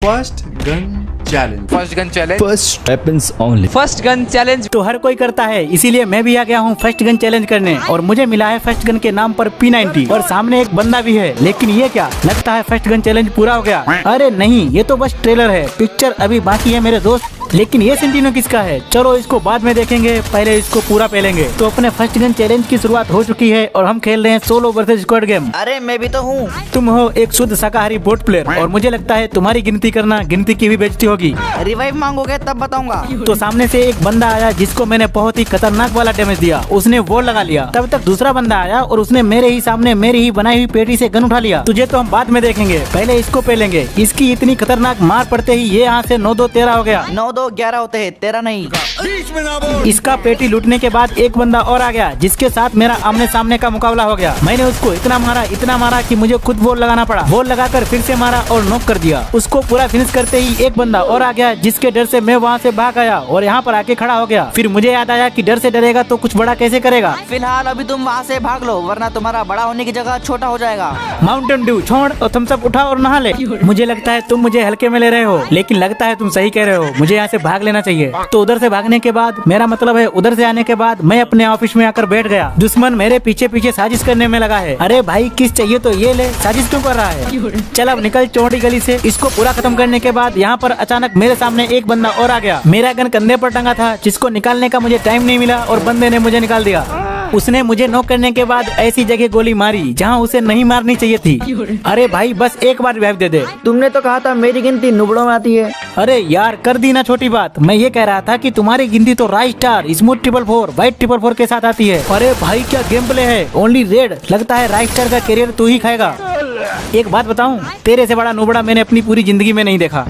First gun challenge. First gun challenge, first weapons only. First gun challenge तो हर कोई करता है, इसीलिए मैं भी आ गया हूँ फर्स्ट गन चैलेंज करने। और मुझे मिला है फर्स्ट गन के नाम पर P90 और सामने एक बंदा भी है। लेकिन ये क्या, लगता है फर्स्ट गन चैलेंज पूरा हो गया। अरे नहीं, ये तो बस ट्रेलर है, पिक्चर अभी बाकी है मेरे दोस्त। लेकिन ये सेंटिनो किसका है, चलो इसको बाद में देखेंगे, पहले इसको पूरा पेलेंगे। तो अपने फर्स्ट गन चैलेंज की शुरुआत हो चुकी है और हम खेल रहे हैं सोलो वर्सेस स्क्वाड गेम। अरे मैं भी तो हूँ। तुम हो एक शुद्ध शाकाहारी बोट प्लेयर और मुझे लगता है तुम्हारी गिनती करना गिनती की भी बेइज्जती होगी। रिवाइव मांगोगे तब बताऊंगा। तो सामने से एक बंदा आया जिसको मैंने बहुत ही खतरनाक वाला डैमेज दिया, उसने वॉल लगा लिया। तब तक दूसरा बंदा आया और उसने मेरे ही सामने मेरी ही बनाई हुई पेटी से गन उठा लिया। तुझे तो हम बाद में देखेंगे, पहले इसको पेलेंगे। इसकी इतनी खतरनाक मार पड़ते ही ये यहाँ से 9-2-13 हो गया। 9-2-11 होते हैं, 13 नहीं। इसका पेटी लूटने के बाद एक बंदा और आ गया जिसके साथ मेरा आमने सामने का मुकाबला हो गया। मैंने उसको इतना मारा कि मुझे खुद वॉल लगाना पड़ा। वॉल लगाकर फिर से मारा और नॉक कर दिया। उसको पूरा फिनिश करते ही एक बंदा और आ गया जिसके डर से मैं वहाँ से भाग आया और यहाँ पर आके खड़ा हो गया। फिर मुझे याद आया कि डर से डरेगा तो कुछ बड़ा कैसे करेगा। फिलहाल अभी तुम वहाँ से भाग लो, वरना तुम्हारा बड़ा होने की जगह छोटा हो जाएगा। माउंटेन ड्यू छोड़ और थम्स अप उठा और नहा ले। मुझे लगता है तुम मुझे हल्के में ले रहे हो, लेकिन लगता है तुम सही कह रहे हो, मुझे यहाँ से भाग लेना चाहिए। तो उधर से भागने के बाद, मेरा मतलब है उधर से आने के बाद, मैं अपने ऑफिस में आकर बैठ गया। दुश्मन मेरे पीछे पीछे साजिश करने में लगा है। अरे भाई किस चाहिए तो ये ले, साजिश क्यों कर रहा है। चल अब निकल चौड़ी गली से। इसको पूरा खत्म करने के बाद यहाँ पर अचानक मेरे सामने एक बंदा और आ गया। मेरा गन कंधे पर टंगा था जिसको निकालने का मुझे टाइम नहीं मिला और बंदे ने मुझे निकाल दिया। उसने मुझे नॉक करने के बाद ऐसी जगह गोली मारी जहाँ उसे नहीं मारनी चाहिए थी। अरे भाई बस एक बार रिवाइव दे दे। तुमने तो कहा था मेरी गिनती नुबड़ों में आती है। अरे यार कर दी ना छोटी बात। मैं ये कह रहा था कि तुम्हारी गिनती तो राइट स्टार, स्मूथ 444, व्हाइट 444 के साथ आती है। अरे भाई क्या गेम प्ले है, ओनली रेड। लगता है राइट स्टार का करियर तू ही खाएगा। एक बात बताऊं, तेरे से बड़ा नुबड़ा मैंने अपनी पूरी जिंदगी में नहीं देखा।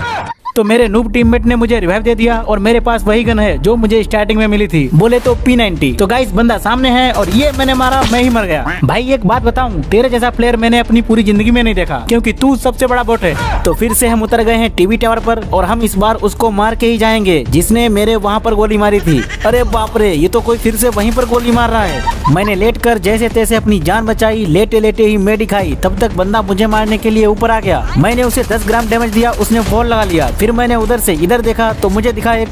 तो मेरे नूब टीममेट ने मुझे रिवाइव दे दिया और मेरे पास वही गन है जो मुझे स्टार्टिंग में मिली थी, बोले तो P90। तो गाइस बंदा सामने है और ये मैंने मारा, मैं ही मर गया। भाई एक बात बताऊं, तेरे जैसा प्लेयर मैंने अपनी पूरी जिंदगी में नहीं देखा, क्योंकि तू सबसे बड़ा बोट है। तो फिर से हम उतर गए हैं टीवी टावर पर और हम इस बार उसको मार के ही जाएंगे जिसने मेरे वहाँ पर गोली मारी थी। अरे बाप रे, ये तो कोई फिर से वहीं पर गोली मार रहा है। मैंने लेट कर जैसे तैसे अपनी जान बचाई, लेटे लेटे ही मेडी खाई। तब तक बंदा मुझे मारने के लिए ऊपर आ गया। मैंने उसे 10 ग्राम डैमेज दिया, उसने वॉल लगा लिया। फिर मैंने उधर से इधर देखा तो मुझे दिखा एक,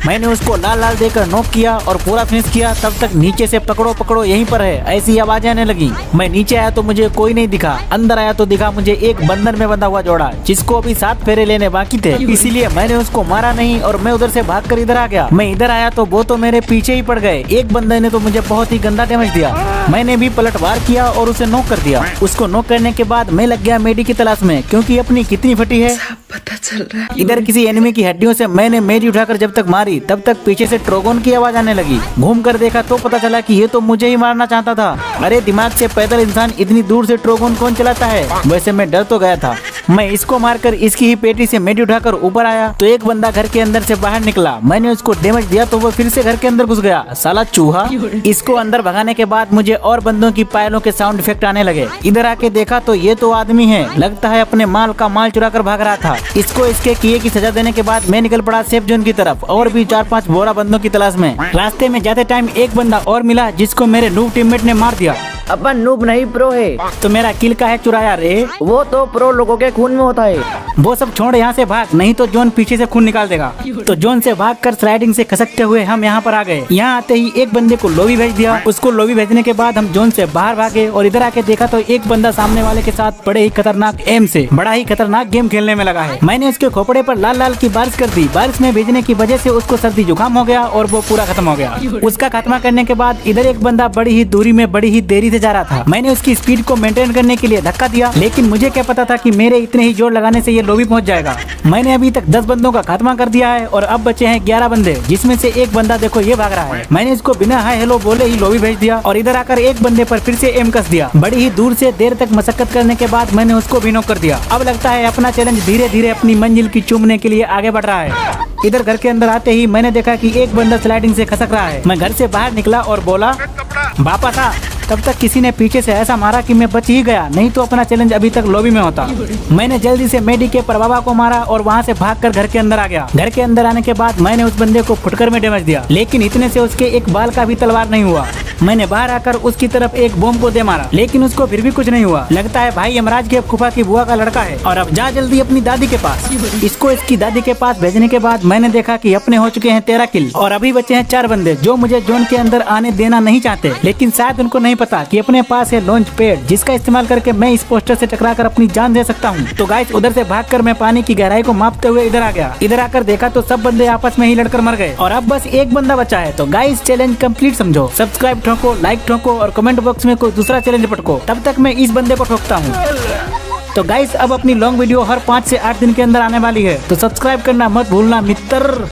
मैंने उसको लाल लाल देकर नॉक किया और पूरा फिनिश किया। तब तक नीचे से पकड़ो पकड़ो यहीं पर है ऐसी आवाजें आने लगी। मैं नीचे आया तो मुझे कोई नहीं दिखा, अंदर आया तो दिखा मुझे एक बंधन में बंधा हुआ जोड़ा जिसको अभी 7 फेरे लेने बाकी थे। इसीलिए मैंने उसको मारा नहीं और मैं उधर से भागकर इधर आ गया। मैं इधर आया तो वो तो मेरे पीछे ही पड़ गए। एक बंदे ने तो मुझे बहुत ही गंदा डैमेज दिया। मैंने भी पलटवार किया और उसे नॉक कर दिया। उसको नॉक करने के बाद मैं लग गया मेडी की तलाश में, क्योंकि अपनी कितनी फटी है पता चल रहा है। इधर किसी एनिमी की हड्डियों से मैंने मेडी उठाकर जब तक मारी तब तक पीछे से ट्रोगोन की आवाज आने लगी। घूम कर देखा तो पता चला कि ये तो मुझे ही मारना चाहता था। अरे दिमाग से पैदल इंसान इतनी दूर से ट्रोगोन कौन चलाता है। वैसे मैं डर तो गया था। मैं इसको मारकर इसकी ही पेटी से मेडी उठाकर ऊपर आया तो एक बंदा घर के अंदर से बाहर निकला। मैंने उसको डैमेज दिया तो वो फिर से घर के अंदर घुस गया, साला चूहा। इसको अंदर भगाने के बाद मुझे और बंदों की पायलों के साउंड इफेक्ट आने लगे। इधर आके देखा तो ये तो आदमी है, लगता है अपने माल का माल चुरा कर भाग रहा था। इसको इसके किए की सजा देने के बाद मैं निकल पड़ा सेफ जोन की तरफ और भी 4-5 बोरा बंदों की तलाश में। रास्ते में जाते टाइम एक बंदा और मिला जिसको मेरे नूब टीममेट ने मार दिया। अपन नूब नहीं प्रो है। तो मेरा किल का है चुराया रे, वो तो प्रो लोगों के खून में होता है। वो सब छोड़ यहाँ से भाग, नहीं तो जोन पीछे से खून निकाल देगा। तो जोन से भागकर स्लाइडिंग से खसकते हुए हम यहाँ पर आ गए। यहाँ आते ही एक बंदे को लॉबी भेज दिया। उसको लॉबी भेजने के बाद हम जोन से बाहर भागे और इधर आके देखा तो एक बंदा सामने वाले के साथ बड़े ही खतरनाक एम से बड़ा ही खतरनाक गेम खेलने में लगा है। मैंने उसके खोपड़े पर लाल लाल की बारिश कर दी। बारिश में भेजने की वजह से उसको सर्दी जुकाम हो गया और वो पूरा खत्म हो गया। उसका खात्मा करने के बाद इधर एक बंदा बड़ी ही दूरी में बड़ी ही देरी से जा रहा था। मैंने उसकी स्पीड को मेंटेन करने के लिए धक्का दिया, लेकिन मुझे क्या पता था कि मेरे इतने ही जोर लगाने से ये लॉबी पहुंच जाएगा। मैंने अभी तक 10 बंदों का खात्मा कर दिया है और अब बचे हैं 11 बंदे, जिसमें से एक बंदा देखो ये भाग रहा है। मैंने इसको बिना हाय हेलो बोले ही लॉबी भेज दिया और इधर आकर एक बंदे पर फिर से एम कस दिया। बड़ी ही दूर से देर तक मशक्कत करने के बाद मैंने उसको भी नॉक कर दिया। अब लगता है अपना चैलेंज धीरे धीरे अपनी मंजिल की चूमने के लिए आगे बढ़ रहा है। इधर घर के अंदर आते ही मैंने देखा कि एक बंदा स्लाइडिंग से खसक रहा है। मैं घर से बाहर निकला और बोला वापस आ। तब तक किसी ने पीछे से ऐसा मारा कि मैं बच ही गया, नहीं तो अपना चैलेंज अभी तक लॉबी में होता। मैंने जल्दी से मेडी के प्रभावा को मारा और वहाँ से भागकर घर के अंदर आ गया। घर के अंदर आने के बाद मैंने उस बंदे को फुटकर में डैमेज दिया, लेकिन इतने से उसके एक बाल का भी तलवार नहीं हुआ। मैंने बाहर आकर उसकी तरफ एक बॉम्ब को दे मारा, लेकिन उसको फिर भी कुछ नहीं हुआ। लगता है भाई यमराज के फूफा की बुआ का लड़का है। और अब जा जल्दी अपनी दादी के पास। इसको इसकी दादी के पास भेजने के बाद मैंने देखा कि अपने हो चुके हैं 13 किल और अभी बचे हैं 4 बंदे जो मुझे जोन के अंदर आने देना नहीं चाहते। लेकिन शायद उनको नहीं पता कि अपने पास है लॉन्च पैड, जिसका इस्तेमाल करके मैं इस पोस्टर से टकराकर अपनी जान दे सकता हूँ। तो गाइस उधर से भागकर मैं पानी की गहराई को मापते हुए इधर आ गया। इधर आकर देखा तो सब बंदे आपस में ही लड़कर मर गए और अब बस एक बंदा बचा है। तो गाइस चैलेंज कंप्लीट समझो, सब्सक्राइब ठोको, लाइक ठोको और कमेंट बॉक्स में कोई दूसरा चैलेंज पटको। तब तक मैं इस बंदे को ठोकता हूँ। तो गाइस अब अपनी लॉन्ग वीडियो हर 5 से 8 दिन के अंदर आने वाली है, तो सब्सक्राइब करना मत भूलना मित्र।